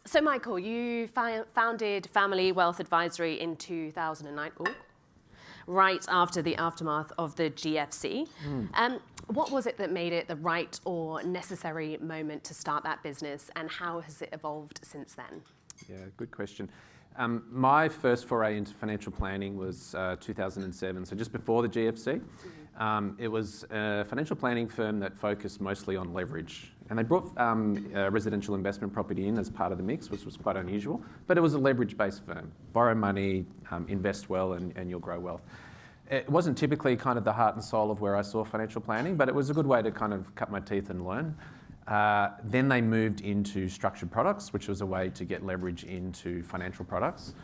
So Michael, you founded Family Wealth Advisory in 2009, right after the aftermath of the GFC. What was it that made it the right or necessary moment to start that business, and how has it evolved since then? Yeah, good question. My first foray into financial planning was 2007, so just before the GFC. It was a financial planning firm that focused mostly on leverage. And they brought residential investment property in as part of the mix, which was quite unusual. But it was a leverage-based firm. Borrow money, invest well, and you'll grow wealth. It wasn't typically kind of the heart and soul of where I saw financial planning, but it was a good way to kind of cut my teeth and learn. Then they moved into structured products, which was a way to get leverage into financial products.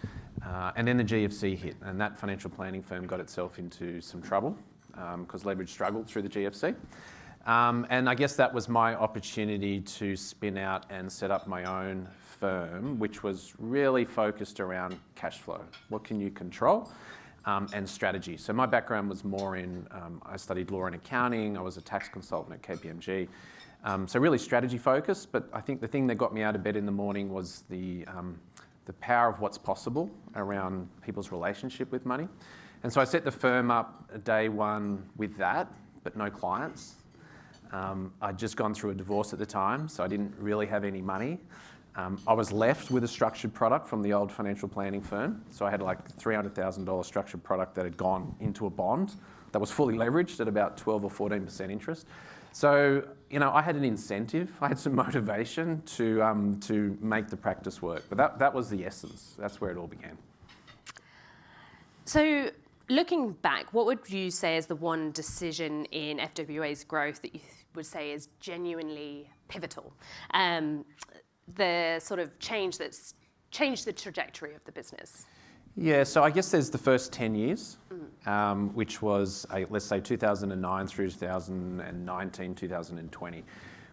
And then the GFC hit, and that financial planning firm got itself into some trouble because leverage struggled through the GFC. And I guess that was my opportunity to spin out and set up my own firm, which was really focused around cash flow. What can you control? And strategy. So my background was more in, I studied law and accounting, I was a tax consultant at KPMG. So really strategy focused, but I think the thing that got me out of bed in the morning was the power of what's possible around people's relationship with money. And so I set the firm up day one with that, but no clients. I'd just gone through a divorce at the time, so I didn't really have any money. I was left with a structured product from the old financial planning firm. So I had like $300,000 structured product that had gone into a bond that was fully leveraged at about 12 or 14% interest. So, you know, I had an incentive, I had some motivation to make the practice work. But that was the essence. That's where it all began. So looking back, what would you say is the one decision in FWA's growth that you would say is genuinely pivotal? The sort of change that's changed the trajectory of the business? Yeah, so I guess there's the first 10 years, which was, let's say, 2009 through 2019, 2020,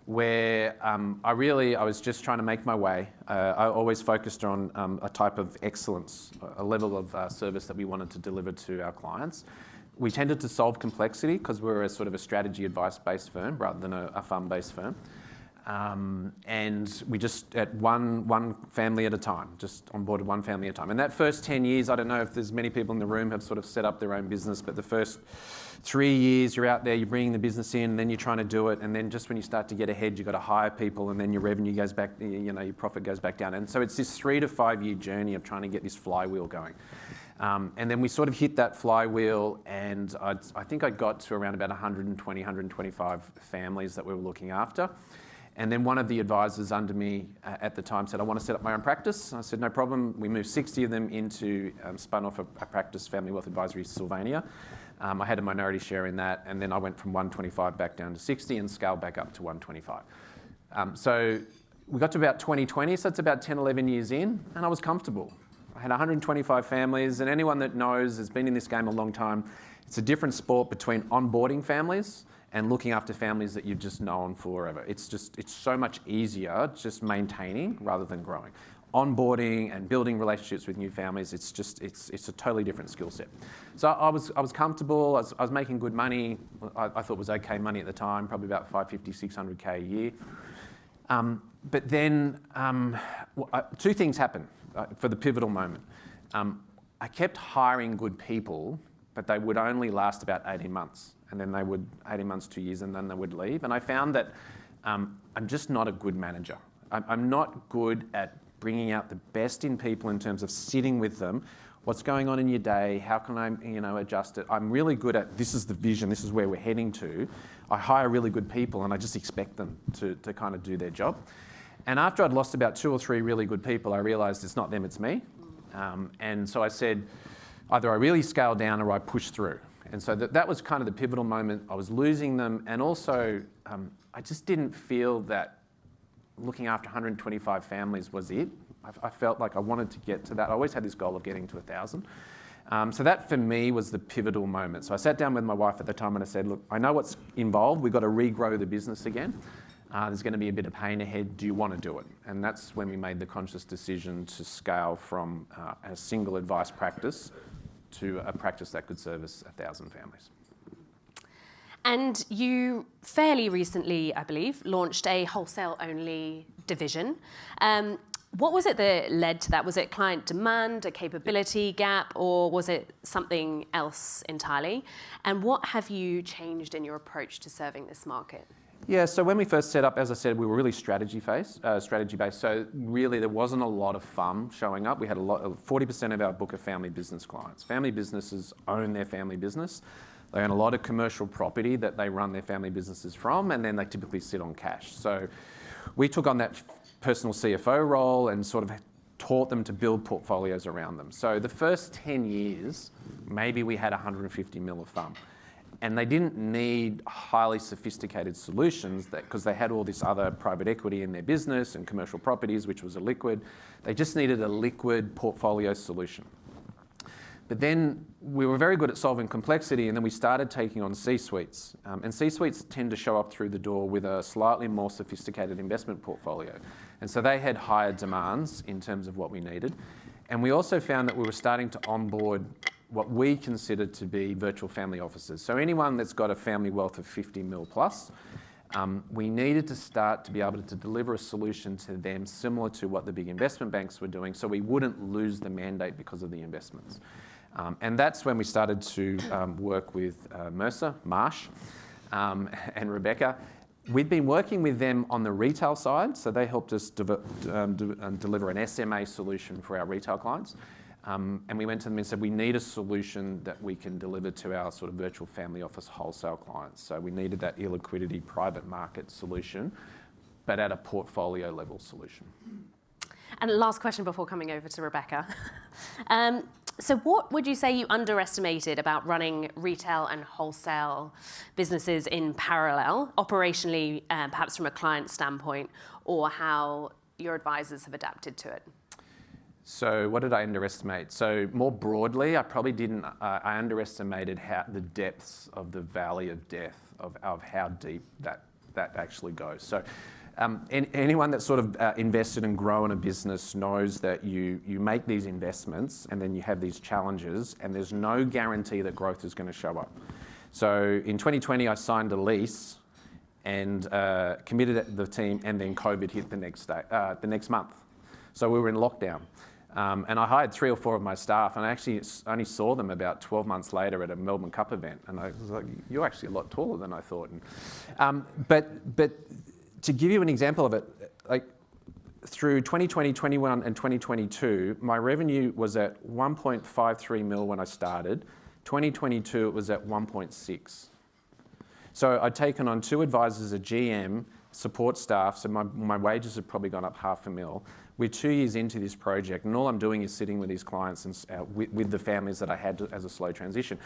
where I was just trying to make my way. I always focused on a type of excellence, a level of service that we wanted to deliver to our clients. We tended to solve complexity because we're a sort of a strategy advice-based firm rather than a fund-based firm. And we just, at one family at a time, just onboarded one family at a time. And that first 10 years, I don't know if there's many people in the room have sort of set up their own business, but the first 3 years you're out there, you're bringing the business in, and then you're trying to do it. And then just when you start to get ahead, you've got to hire people, and then your revenue goes back, you know, your profit goes back down. And so it's this 3 to 5 year journey of trying to get this flywheel going. And then we sort of hit that flywheel, and I think I got to around about 120, 125 families that we were looking after. And then one of the advisors under me at the time said, I want to set up my own practice. I said, no problem. We moved 60 of them into, spun off a practice, Family Wealth Advisory Sylvania. I had a minority share in that, and then I went from 125 back down to 60 and scaled back up to 125. So we got to about 2020, so it's about 10, 11 years in, and I was comfortable. I had 125 families, and anyone that knows, has been in this game a long time, it's a different sport between onboarding families and looking after families that you've just known forever. It's so much easier just maintaining rather than growing. Onboarding and building relationships with new families, it's a totally different skill set. So I was comfortable, I was making good money. I thought it was okay money at the time, probably about 550, 600K a year. But then two things happened for the pivotal moment. I kept hiring good people, but they would only last about 18 months. And then they would, 18 months, 2 years, and then they would leave. And I found that I'm just not a good manager. I'm not good at bringing out the best in people in terms of sitting with them. What's going on in your day? How can I, adjust it? I'm really good at, this is the vision, this is where we're heading to. I hire really good people, and I just expect them to kind of do their job. And after I'd lost about 2 or 3 really good people, I realised it's not them, it's me. And so I said, either I really scale down or I push through. And so that was kind of the pivotal moment. I was losing them, and also I just didn't feel that looking after 125 families was it. I felt like I wanted to get to that. I always had this goal of getting to 1,000. So that for me was the pivotal moment. So I sat down with my wife at the time and I said, look, I know what's involved. We've got to regrow the business again. There's going to be a bit of pain ahead. Do you want to do it? And that's when we made the conscious decision to scale from a single advice practice to a practice that could service 1,000 families. And you fairly recently, I believe, launched a wholesale-only division. What was it that led to that? Was it client demand, a capability gap, or was it something else entirely? And what have you changed in your approach to serving this market? Yeah, so when we first set up, as I said, we were really strategy-based. So really there wasn't a lot of FUM showing up. We had 40% of our book of family business clients. Family businesses own their family business. They own a lot of commercial property that they run their family businesses from, and then they typically sit on cash. So we took on that personal CFO role and sort of taught them to build portfolios around them. So the first 10 years, maybe we had 150 mil of FUM. And they didn't need highly sophisticated solutions because they had all this other private equity in their business and commercial properties, which was illiquid. They just needed a liquid portfolio solution. But then we were very good at solving complexity, and then we started taking on C-suites. And C-suites tend to show up through the door with a slightly more sophisticated investment portfolio. And so they had higher demands in terms of what we needed. And we also found that we were starting to onboard what we considered to be virtual family offices. So anyone that's got a family wealth of 50 mil plus, we needed to start to be able to deliver a solution to them similar to what the big investment banks were doing, so we wouldn't lose the mandate because of the investments. And that's when we started to work with Mercer, Marsh, and Rebecca. We'd been working with them on the retail side, so they helped us deliver an SMA solution for our retail clients. And we went to them and said, we need a solution that we can deliver to our sort of virtual family office wholesale clients. So we needed that illiquidity private market solution, but at a portfolio level solution. And last question before coming over to Rebecca. So what would you say you underestimated about running retail and wholesale businesses in parallel, operationally, perhaps from a client standpoint, or how your advisors have adapted to it? So what did I underestimate? So more broadly, I probably didn't, I underestimated the depths of the valley of death, of how deep that actually goes. So anyone that's sort of invested and grown a business knows that you make these investments and then you have these challenges and there's no guarantee that growth is going to show up. So in 2020, I signed a lease and committed the team, and then COVID hit the next month. So we were in lockdown. And I hired 3 or 4 of my staff, and I actually only saw them about 12 months later at a Melbourne Cup event. And I was like, you're actually a lot taller than I thought. And, but to give you an example of it, like through 2020, 21 and 2022, my revenue was at 1.53 mil when I started. 2022, it was at 1.6. So I'd taken on 2 advisors, a GM, support staff, so my wages have probably gone up $500,000. We're 2 years into this project, and all I'm doing is sitting with these clients and with the families that I had as a slow transition.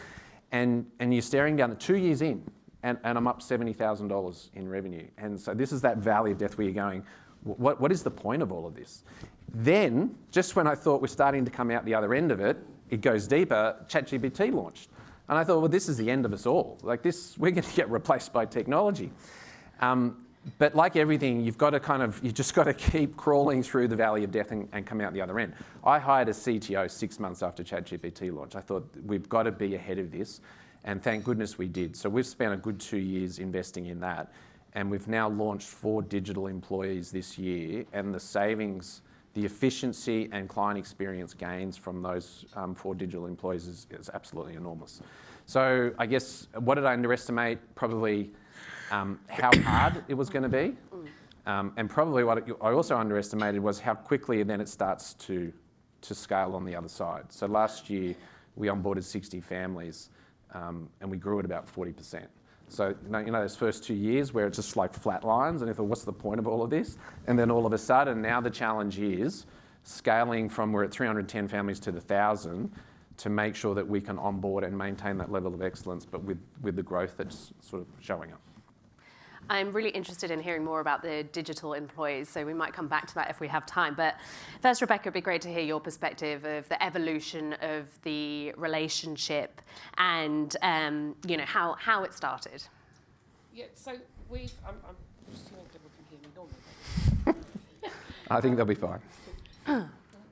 And you're staring down the 2 years in, and I'm up $70,000 in revenue. And so this is that valley of death where you're going, what is the point of all of this? Then, just when I thought we're starting to come out the other end of it, it goes deeper, ChatGPT launched. And I thought, well, this is the end of us all. Like this, we're going to get replaced by technology. But like everything, you just got to keep crawling through the valley of death and come out the other end. I hired a CTO 6 months after ChatGPT launch. I thought we've got to be ahead of this, and thank goodness we did. So we've spent a good 2 years investing in that, and we've now launched 4 digital employees this year, and the savings, the efficiency and client experience gains from those 4 digital employees is absolutely enormous. So I guess, what did I underestimate? Probably how hard it was going to be. And probably what I also underestimated was how quickly then it starts to scale on the other side. So last year, we onboarded 60 families, and we grew at about 40%. So those first 2 years where it's just like flat lines, and I thought, what's the point of all of this? And then all of a sudden, now the challenge is scaling from we're at 310 families to 1,000 to make sure that we can onboard and maintain that level of excellence, but with the growth that's sort of showing up. I'm really interested in hearing more about the digital employees, so we might come back to that if we have time. But first, Rebecca, it'd be great to hear your perspective of the evolution of the relationship and how it started. Yeah, so I'm just hearing people can hear me normally. I think they'll be fine.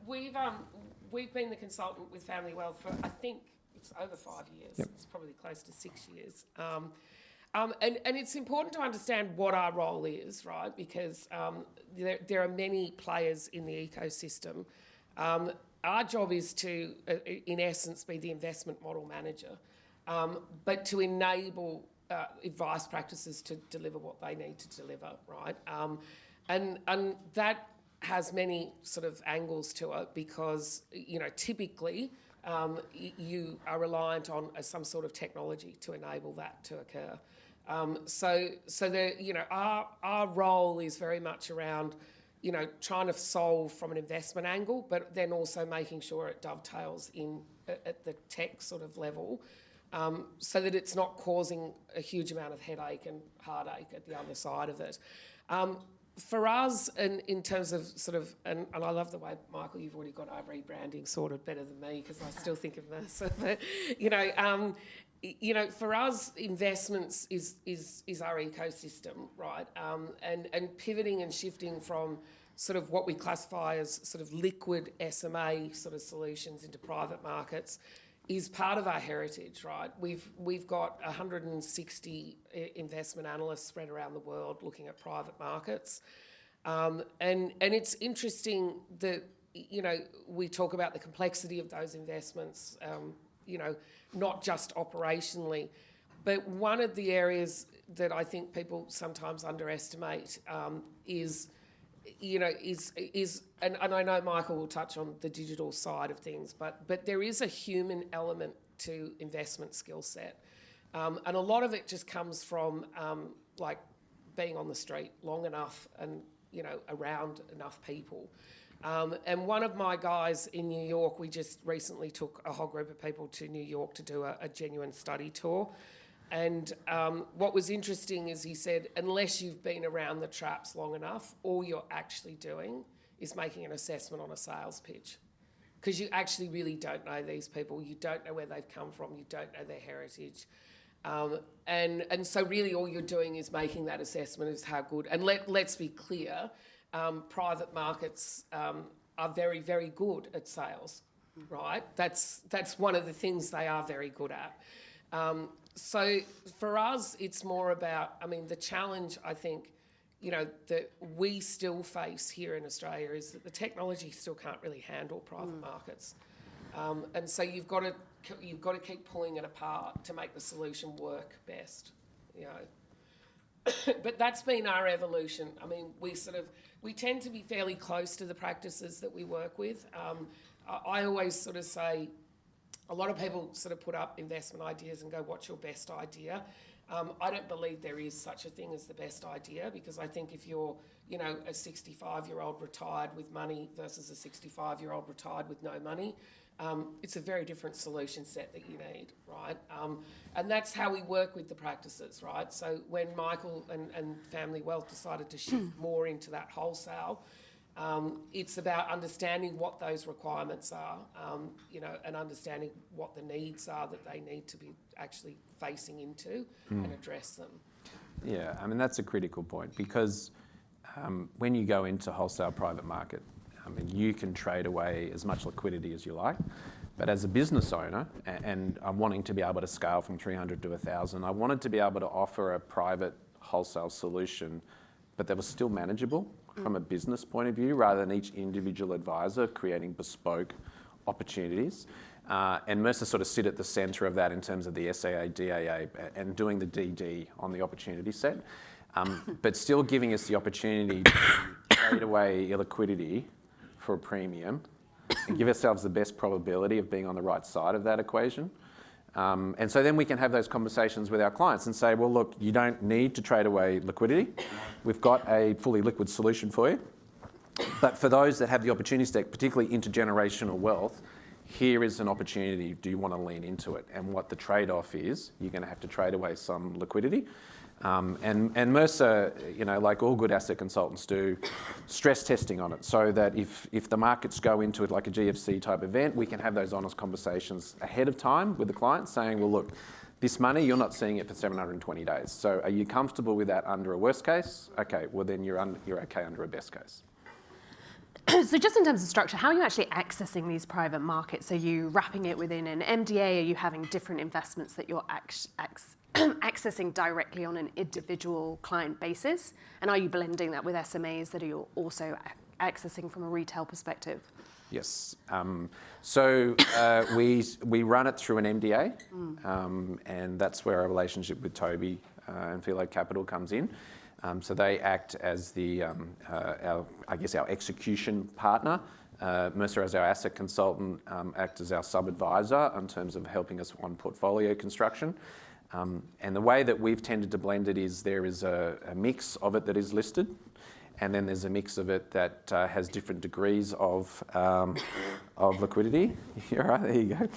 We've been the consultant with Family Wealth for, I think it's over 5 years. Yep. It's probably close to 6 years. And it's important to understand what our role is, right? Because there are many players in the ecosystem. Our job is to, in essence, be the investment model manager, but to enable advice practices to deliver what they need to deliver, right? And that has many sort of angles to it because, typically you are reliant on some sort of technology to enable that to occur. So our role is very much around, trying to solve from an investment angle, but then also making sure it dovetails in at the tech sort of level, so that it's not causing a huge amount of headache and heartache at the other side of it. For us, and in terms of sort of, and I love the way, Michael, you've already got our rebranding sorted better than me because I still think of Mercer. But, for us, investments is our ecosystem, right? And pivoting and shifting from sort of what we classify as sort of liquid SMA sort of solutions into private markets is part of our heritage, right? We've got 160 investment analysts spread around the world looking at private markets. And it's interesting that, we talk about the complexity of those investments, not just operationally, but one of the areas that I think people sometimes underestimate is and I know Michael will touch on the digital side of things, but there is a human element to investment skill set. And a lot of it just comes from like being on the street long enough and, around enough people. And one of my guys in New York, we just recently took a whole group of people to New York to do a genuine study tour. And what was interesting is he said, unless you've been around the traps long enough, all you're actually doing is making an assessment on a sales pitch. Because you actually really don't know these people. You don't know where they've come from. You don't know their heritage. And so really all you're doing is making that assessment as how good. And let's be clear, private markets are very, very good at sales, right? That's one of the things they are very good at. So for us, it's more about, the challenge, I think, that we still face here in Australia is that the technology still can't really handle private markets. And so you've got to keep pulling it apart to make the solution work best, But that's been our evolution. We tend to be fairly close to the practices that we work with. I always sort of say, a lot of people sort of put up investment ideas and go, what's your best idea? I don't believe there is such a thing as the best idea because I think if you're, a 65-year-old retired with money versus a 65-year-old retired with no money, it's a very different solution set that you need, right? And that's how we work with the practices, right? So when Michael and Family Wealth decided to shift more into that wholesale, it's about understanding what those requirements are, and understanding what the needs are that they need to be actually facing into and address them. Yeah, that's a critical point because when you go into wholesale private market, you can trade away as much liquidity as you like, but as a business owner, and I'm wanting to be able to scale from 300 to 1,000, I wanted to be able to offer a private wholesale solution, but that was still manageable from a business point of view, rather than each individual advisor creating bespoke opportunities. And Mercer sort of sit at the centre of that in terms of the SAA, DAA, and doing the DD on the opportunity set, but still giving us the opportunity to trade away illiquidity for a premium and give ourselves the best probability of being on the right side of that equation. And so then we can have those conversations with our clients and say, well, look, you don't need to trade away liquidity. We've got a fully liquid solution for you. But for those that have the opportunity stack, particularly intergenerational wealth, here is an opportunity. Do you want to lean into it? And what the trade-off is, you're going to have to trade away some liquidity. And Mercer, like all good asset consultants do, stress testing on it so that if the markets go into it like a GFC type event, we can have those honest conversations ahead of time with the client saying, well, look, this money, you're not seeing it for 720 days. So are you comfortable with that under a worst case? Okay, well then you're okay under a best case. So just in terms of structure, how are you actually accessing these private markets? Are you wrapping it within an MDA? Are you having different investments that you're accessing directly on an individual client basis? And are you blending that with SMAs that you're also accessing from a retail perspective? Yes. So we run it through an MDA, and that's where our relationship with Toby and Philo Capital comes in. So they act as our execution partner. Mercer, as our asset consultant, act as our sub-advisor in terms of helping us on portfolio construction. And the way that we've tended to blend it is there is a mix of it that is listed, and then there's a mix of it that has different degrees of liquidity. You're right, there you go.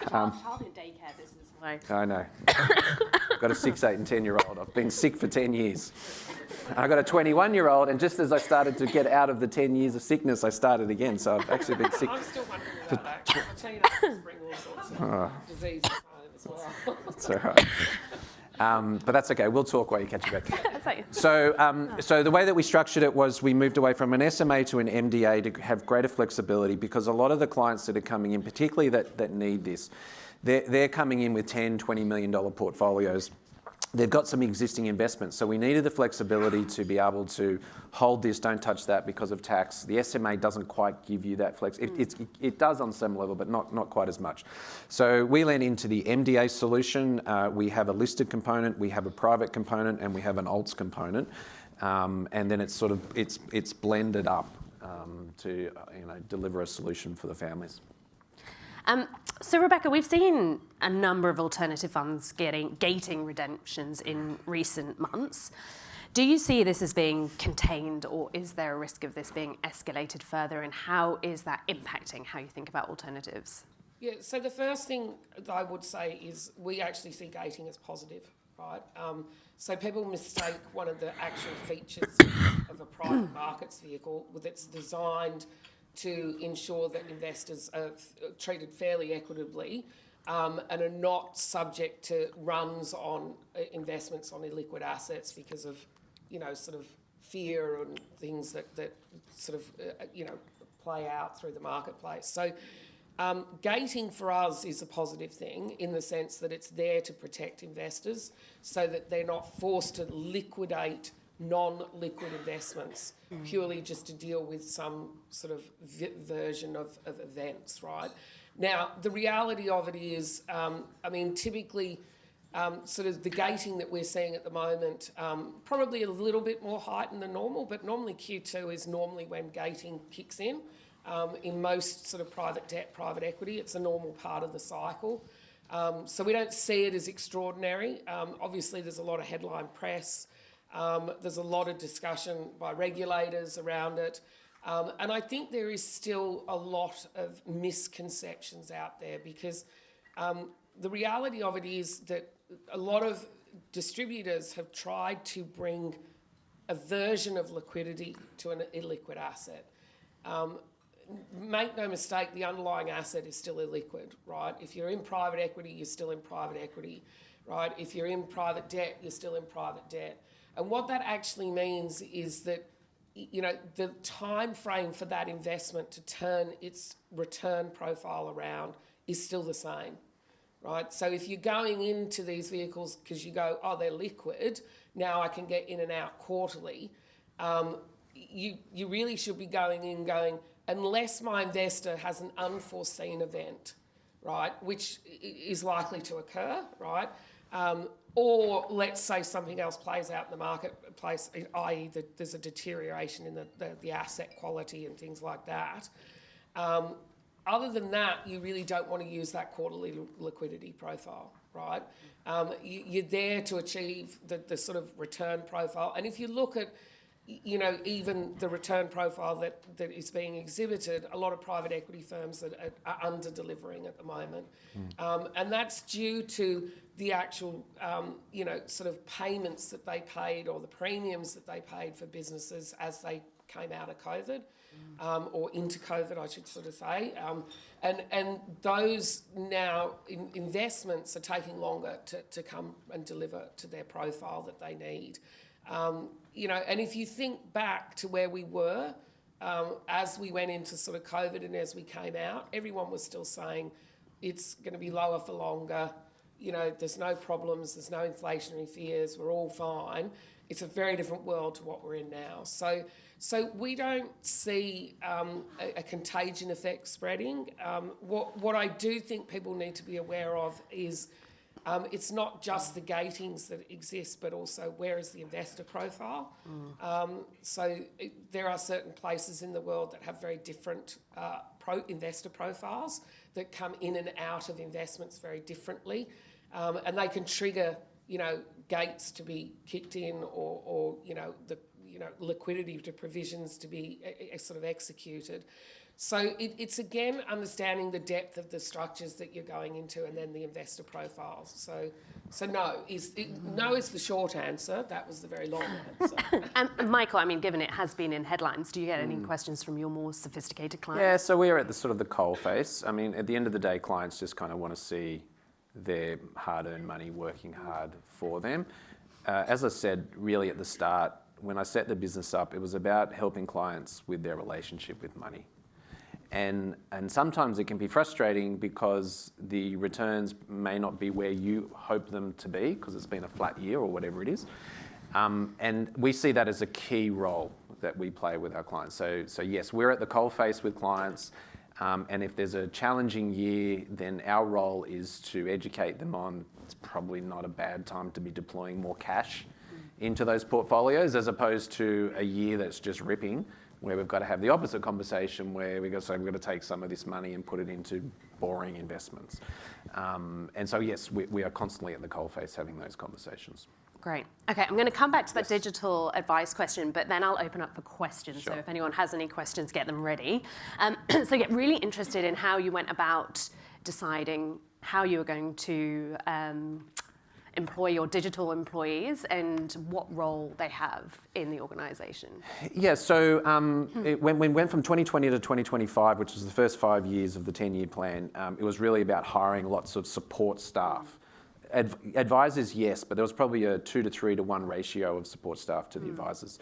Childhood daycare business. I know. I've got a 6, 8 and 10-year-old. I've been sick for 10 years. I've got a 21-year-old, and just as I started to get out of the 10 years of sickness, I started again. So I've actually been sick. I'm still wondering about that. I tell you, that bring all sorts of diseases home as well. That's all right. But that's okay. We'll talk while you catch your breath. So the way that we structured it was we moved away from an SMA to an MDA to have greater flexibility, because a lot of the clients that are coming in, particularly that need this, they're coming in with $10, $20 million portfolios. They've got some existing investments, so we needed the flexibility to be able to hold this, don't touch that because of tax. The SMA doesn't quite give you that flex. It does on some level, but not quite as much. So we lent into the MDA solution. We have a listed component, we have a private component, and we have an alts component, and then it's blended up to deliver a solution for the families. So Rebecca, we've seen a number of alternative funds gating redemptions in recent months. Do you see this as being contained, or is there a risk of this being escalated further, and how is that impacting how you think about alternatives? Yeah, so the first thing that I would say is we actually see gating as positive, right? So people mistake one of the actual features of a private markets vehicle that's designed to ensure that investors are treated fairly equitably and are not subject to runs on investments on illiquid assets because of, sort of fear and things that sort of, play out through the marketplace. So gating for us is a positive thing in the sense that it's there to protect investors so that they're not forced to liquidate non-liquid investments purely just to deal with some sort of version of events, right? Now, the reality of it is, typically sort of the gating that we're seeing at the moment, probably a little bit more heightened than normal, but normally Q2 is normally when gating kicks in. In most sort of private debt, private equity, it's a normal part of the cycle. So we don't see it as extraordinary. Obviously, there's a lot of headline press. There's a lot of discussion by regulators around it. And I think there is still a lot of misconceptions out there because the reality of it is that a lot of distributors have tried to bring a version of liquidity to an illiquid asset. Make no mistake, the underlying asset is still illiquid, right? If you're in private equity, you're still in private equity, right? If you're in private debt, you're still in private debt. And what that actually means is that, the time frame for that investment to turn its return profile around is still the same, right? So if you're going into these vehicles because you go, oh, they're liquid, now I can get in and out quarterly, you really should be going in going, unless my investor has an unforeseen event, right, which is likely to occur, right? Or let's say something else plays out in the marketplace, i.e. that there's a deterioration in the asset quality and things like that. Other than that, you really don't want to use that quarterly liquidity profile, right? You're there to achieve the sort of return profile. And if you look at, even the return profile that is being exhibited, a lot of private equity firms that are under-delivering at the moment. And that's due to the actual, sort of payments that they paid or the premiums that they paid for businesses as they came out of COVID, or into COVID, I should sort of say. And those now investments are taking longer to come and deliver to their profile that they need. And if you think back to where we were as we went into sort of COVID and as we came out, everyone was still saying it's going to be lower for longer. there's no problems, there's no inflationary fears, we're all fine. It's a very different world to what we're in now. So we don't see a contagion effect spreading. What I do think people need to be aware of is it's not just the gatings that exist, but also where is the investor profile. There are certain places in the world that have very different investor profiles that come in and out of investments very differently, and they can trigger, gates to be kicked in, or the liquidity to provisions to be sort of executed. So it's again understanding the depth of the structures that you're going into, and then the investor profiles. So no is the short answer. That was the very long answer. And Michael, I mean, given it has been in headlines, do you get any questions from your more sophisticated clients? Yeah, so we're at the sort of the coalface. I mean, at the end of the day, clients just kind of want to see their hard-earned money working hard for them. As I said, really at the start, when I set the business up, it was about helping clients with their relationship with money. And sometimes it can be frustrating because the returns may not be where you hope them to be because it's been a flat year or whatever it is. And we see that as a key role that we play with our clients. So yes, we're at the coalface with clients. And if there's a challenging year, then our role is to educate them on it's probably not a bad time to be deploying more cash into those portfolios, as opposed to a year that's just ripping, where we've got to have the opposite conversation where we've got to say we're going to take some of this money and put it into boring investments. And so yes, we are constantly at the coalface having those conversations. Great. Okay, I'm going to come back to that digital advice question, but then I'll open up for questions. Sure. So if anyone has any questions, get them ready. So get really interested in how you went about deciding how you were going to employ your digital employees and what role they have in the organisation. Yeah, so when we went from 2020 to 2025, which was the first 5 years of the 10-year plan, it was really about hiring lots of support staff. Advisors, yes, but there was probably a 2 to 3 to 1 ratio of support staff to the advisors.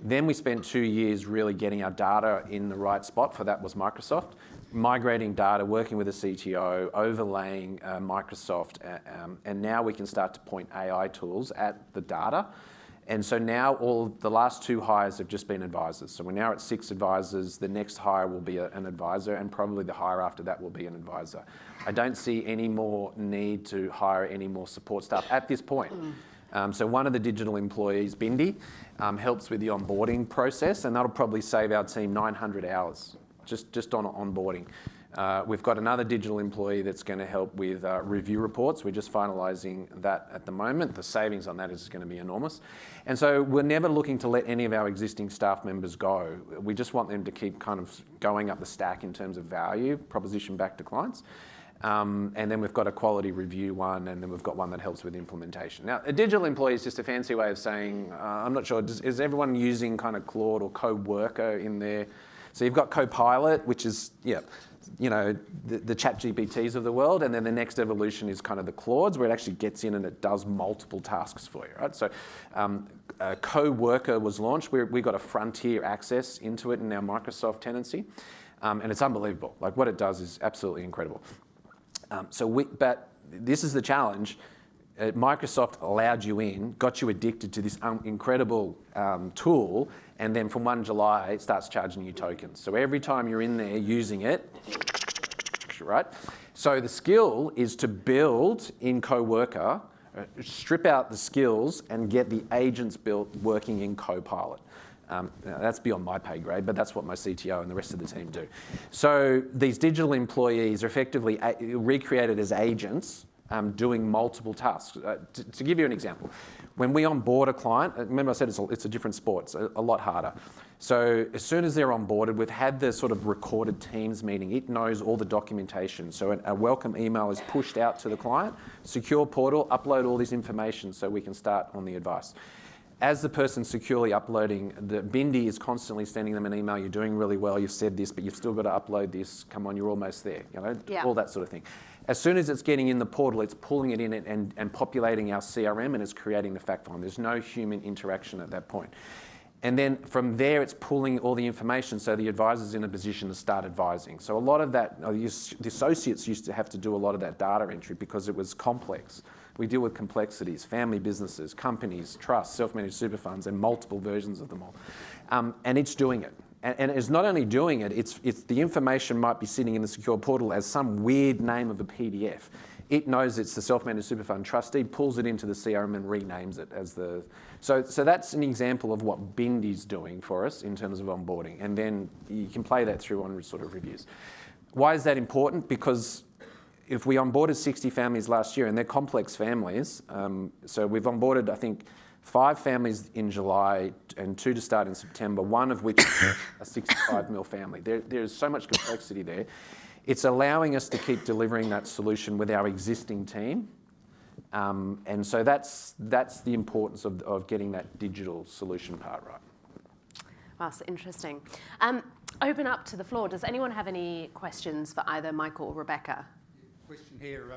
Then we spent 2 years really getting our data in the right spot. For that was Microsoft. Migrating data, working with a CTO, overlaying Microsoft, and now we can start to point AI tools at the data. And so now all the last 2 hires have just been advisors. So we're now at 6 advisors. The next hire will be an advisor, and probably the hire after that will be an advisor. I don't see any more need to hire any more support staff at this point. So one of the digital employees, Bindi, helps with the onboarding process, and that'll probably save our team 900 hours just on onboarding. We've got another digital employee that's going to help with review reports. We're just finalising that at the moment. The savings on that is going to be enormous. And so we're never looking to let any of our existing staff members go. We just want them to keep kind of going up the stack in terms of value proposition back to clients. And then we've got a quality review one, and then we've got one that helps with implementation. Now, a digital employee is just a fancy way of saying, I'm not sure, is everyone using kind of Claude or Co-worker in there? So you've got Copilot, which is, the ChatGPTs of the world, and then the next evolution is kind of the Claudes, where it actually gets in and it does multiple tasks for you, right? So Co-worker was launched. We got a frontier access into it in our Microsoft tenancy, and it's unbelievable. Like, what it does is absolutely incredible. But this is the challenge. Microsoft allowed you in, got you addicted to this incredible tool, and then from 1 July, it starts charging you tokens. So every time you're in there using it, right? So the skill is to build in Co-worker, strip out the skills, and get the agents built working in Copilot. That's beyond my pay grade, but that's what my CTO and the rest of the team do. So these digital employees are effectively recreated as agents doing multiple tasks. To give you an example, when we onboard a client, remember I said it's a different sport, it's a lot harder. So as soon as they're onboarded, we've had the sort of recorded Teams meeting. It knows all the documentation. So a welcome email is pushed out to the client, secure portal, upload all this information so we can start on the advice. As the person securely uploading, the Bindi is constantly sending them an email. You're doing really well. You've said this, but you've still got to upload this. Come on, you're almost there. All that sort of thing. As soon as it's getting in the portal, it's pulling it in and populating our CRM, and it's creating the fact find. There's no human interaction at that point. And then from there, it's pulling all the information so the advisor's in a position to start advising. So a lot of that, the associates used to have to do a lot of that data entry because it was complex. We deal with complexities, family businesses, companies, trusts, self-managed super funds, and multiple versions of them all. And it's doing it. And it's not only doing it, it's the information might be sitting in the secure portal as some weird name of a PDF. It knows it's the self-managed super fund trustee, pulls it into the CRM and renames it as the... So that's an example of what Bindi's doing for us in terms of onboarding. And then you can play that through on sort of reviews. Why is that important? Because if we onboarded 60 families last year, and they're complex families, so we've onboarded, I think, 5 families in July and 2 to start in September, one of which is a 65 mil family. There's so much complexity there. It's allowing us to keep delivering that solution with our existing team. And so that's the importance of getting that digital solution part right. Wow, that's interesting. Open up to the floor. Does anyone have any questions for either Michael or Rebecca? Question here.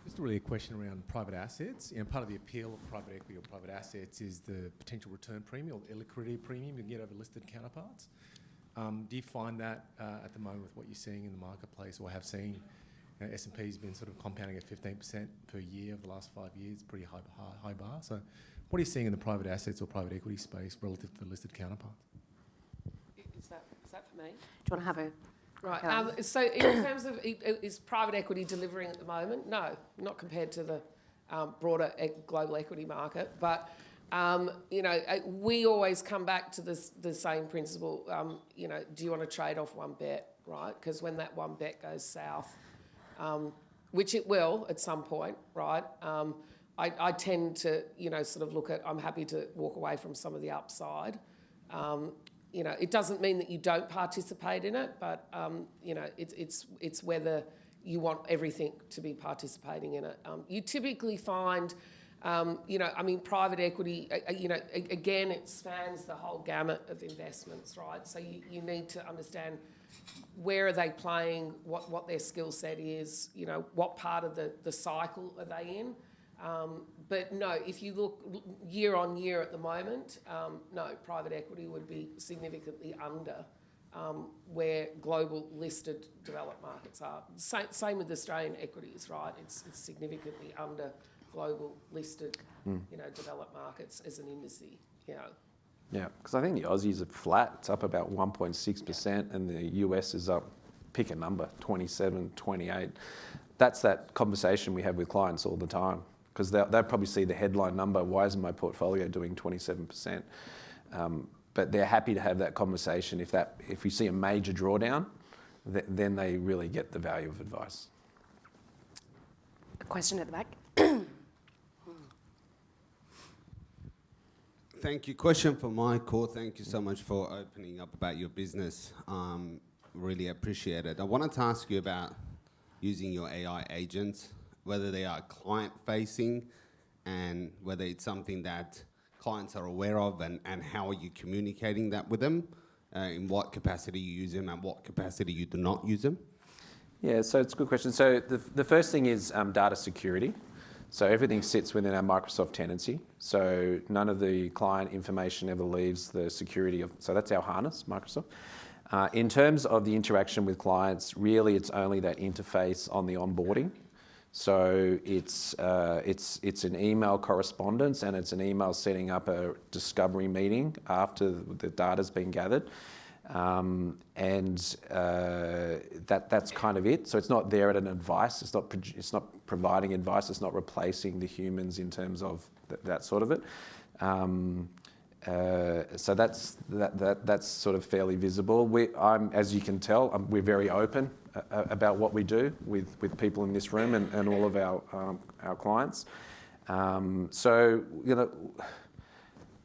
Just really a question around private assets. Part of the appeal of private equity or private assets is the potential return premium or illiquidity premium you can get over listed counterparts. Do you find that at the moment with what you're seeing in the marketplace or have seen? S&P's been sort of compounding at 15% per year over the last 5 years, pretty high bar. So what are you seeing in the private assets or private equity space relative to the listed counterparts? Is that for me? Do you want to have a... Right. So in terms of, is private equity delivering at the moment? No, not compared to the broader global equity market. But, we always come back to the same principle. Do you want to trade off one bet, right? Because when that one bet goes south, which it will at some point, right? I tend to, sort of look at, I'm happy to walk away from some of the upside. It doesn't mean that you don't participate in it, but it's whether you want everything to be participating in it. You typically find, private equity, again, it spans the whole gamut of investments, right? So you need to understand where are they playing, what their skill set is, what part of the cycle are they in. But no, if you look year on year at the moment, no, private equity would be significantly under where global listed developed markets are. Same with Australian equities, right? It's significantly under global listed, developed markets as an indice, Yeah, because I think the Aussies are flat. It's up about 1.6%, and the US is up, pick a number, 27, 28. That's that conversation we have with clients all the time, because they'll probably see the headline number, why isn't my portfolio doing 27%? But they're happy to have that conversation. If we see a major drawdown, then they really get the value of advice. A question at the back. Thank you. Question for Michael. Thank you so much for opening up about your business. Really appreciate it. I wanted to ask you about using your AI agents, whether they are client-facing and whether it's something that clients are aware of, and how are you communicating that with them, in what capacity you use them and what capacity you do not use them? Yeah, so it's a good question. So the first thing is data security. So everything sits within our Microsoft tenancy. So none of the client information ever leaves the security of, so that's our harness, Microsoft. In terms of the interaction with clients, really it's only that interface on the onboarding. So it's an email correspondence, and it's an email setting up a discovery meeting after the data's been gathered. That's kind of it. So it's not there at an advice. It's not providing advice. It's not replacing the humans in terms of that sort of it. So that's sort of fairly visible. As you can tell, we're very open about what we do with people in this room and all of our clients.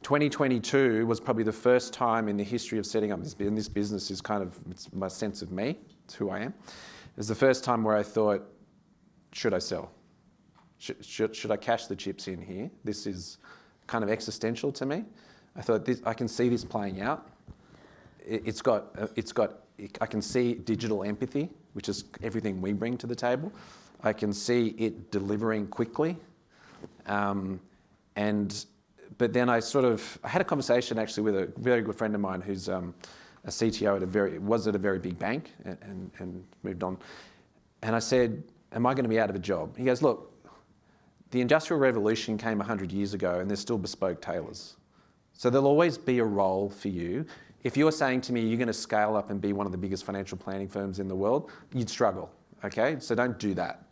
2022 was probably the first time in the history of setting up this business is kind of, it's my sense of me, it's who I am. It was the first time where I thought, should I sell? Should I cash the chips in here? This is kind of existential to me. I thought, I can see this playing out. I can see digital empathy, which is everything we bring to the table. I can see it delivering quickly. And but then I had a conversation actually with a very good friend of mine who's a CTO at a very big bank and moved on. And I said, am I going to be out of a job? He goes, look, the Industrial Revolution came 100 years ago and there's still bespoke tailors. So there'll always be a role for you. If you're saying to me you're going to scale up and be one of the biggest financial planning firms in the world, you'd struggle, okay? So don't do that.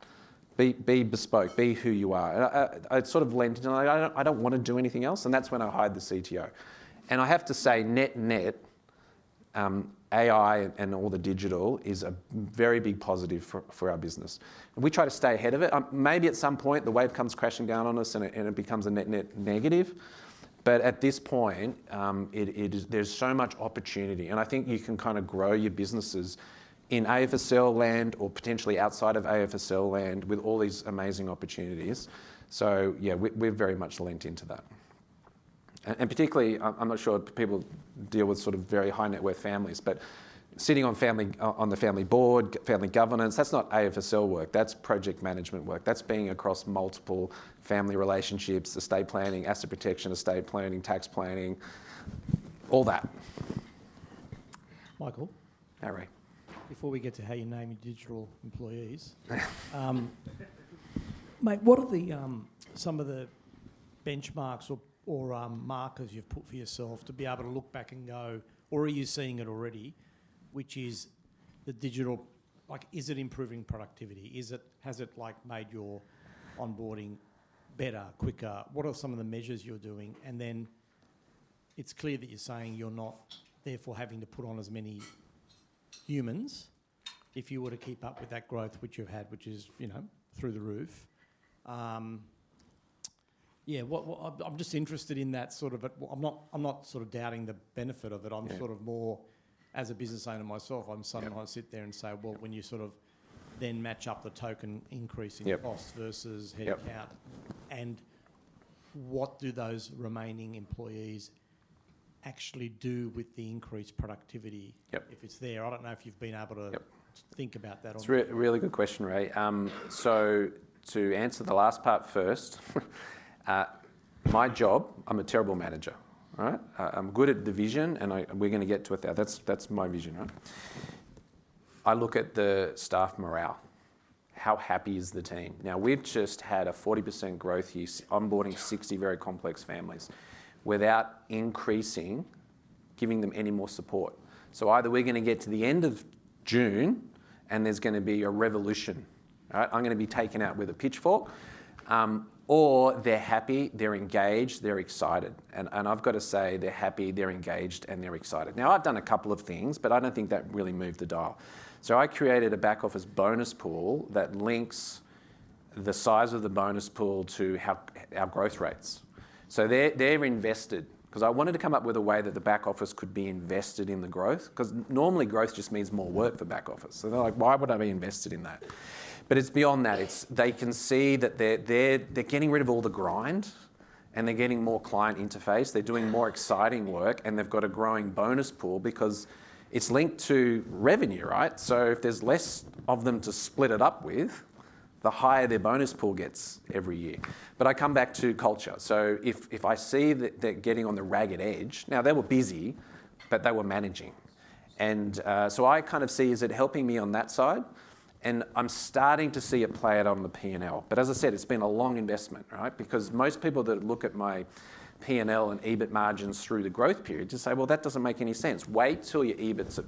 Be bespoke, be who you are. And I sort of lent into, I don't want to do anything else, and that's when I hired the CTO. And I have to say, net, AI and all the digital is a very big positive for our business. And we try to stay ahead of it. Maybe at some point the wave comes crashing down on us and it becomes a net negative. But at this point, there's so much opportunity. And I think you can kind of grow your businesses in AFSL land or potentially outside of AFSL land with all these amazing opportunities. So yeah, we're very much lent into that. And particularly, I'm not sure people deal with sort of very high net worth families, but sitting on the family board, family governance, that's not AFSL work, that's project management work. That's being across multiple family relationships, estate planning, asset protection, estate planning, tax planning, all that. Michael, Harry. before we get to how you name your digital employees, mate, what are some of the benchmarks or markers you've put for yourself to be able to look back and go, or are you seeing it already, which is the digital, like, is it improving productivity? Has it like made your onboarding better, quicker? What are some of the measures you're doing? And then it's clear that you're saying you're not therefore having to put on as many humans if you were to keep up with that growth which you've had, which is, through the roof. I'm just interested in that sort of. I'm not sort of doubting the benefit of it. I'm sort of more, as a business owner myself, I'm sometimes sit there and say, well, when you sort of then match up the token increase in costs versus headcount, and what do those remaining employees actually do with the increased productivity if it's there? I don't know if you've been able to think about that. It's a really good question, Ray. So to answer the last part first. My job, I'm a terrible manager, right? I'm good at the vision, and we're going to get to it there. That's my vision, right? I look at the staff morale. How happy is the team? Now, we've just had a 40% growth year, onboarding 60 very complex families, without giving them any more support. So either we're going to get to the end of June, and there's going to be a revolution, right? I'm going to be taken out with a pitchfork. Or they're happy, they're engaged, they're excited. And I've got to say, they're happy, they're engaged, and they're excited. Now, I've done a couple of things, but I don't think that really moved the dial. So I created a back office bonus pool that links the size of the bonus pool to our growth rates. So they're invested, because I wanted to come up with a way that the back office could be invested in the growth, because normally growth just means more work for back office. So they're like, why would I be invested in that? But it's beyond that. They can see that they're getting rid of all the grind, and they're getting more client interface. They're doing more exciting work, and they've got a growing bonus pool because it's linked to revenue, right? So if there's less of them to split it up with, the higher their bonus pool gets every year. But I come back to culture. So if I see that they're getting on the ragged edge, now they were busy, but they were managing. And so I kind of see, is it helping me on that side? And I'm starting to see it play out on the P&L. But as I said, it's been a long investment, right? Because most people that look at my P&L and EBIT margins through the growth period just say, well, that doesn't make any sense. Wait till your EBIT's at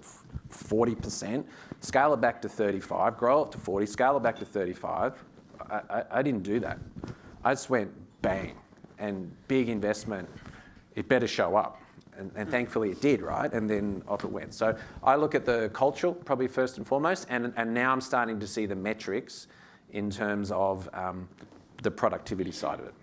40%, scale it back to 35, grow it to 40, scale it back to 35. I didn't do that. I just went bang, and big investment, it better show up. And thankfully it did, right? And then off it went. So I look at the cultural, probably first and foremost, and now I'm starting to see the metrics in terms of the productivity side of it.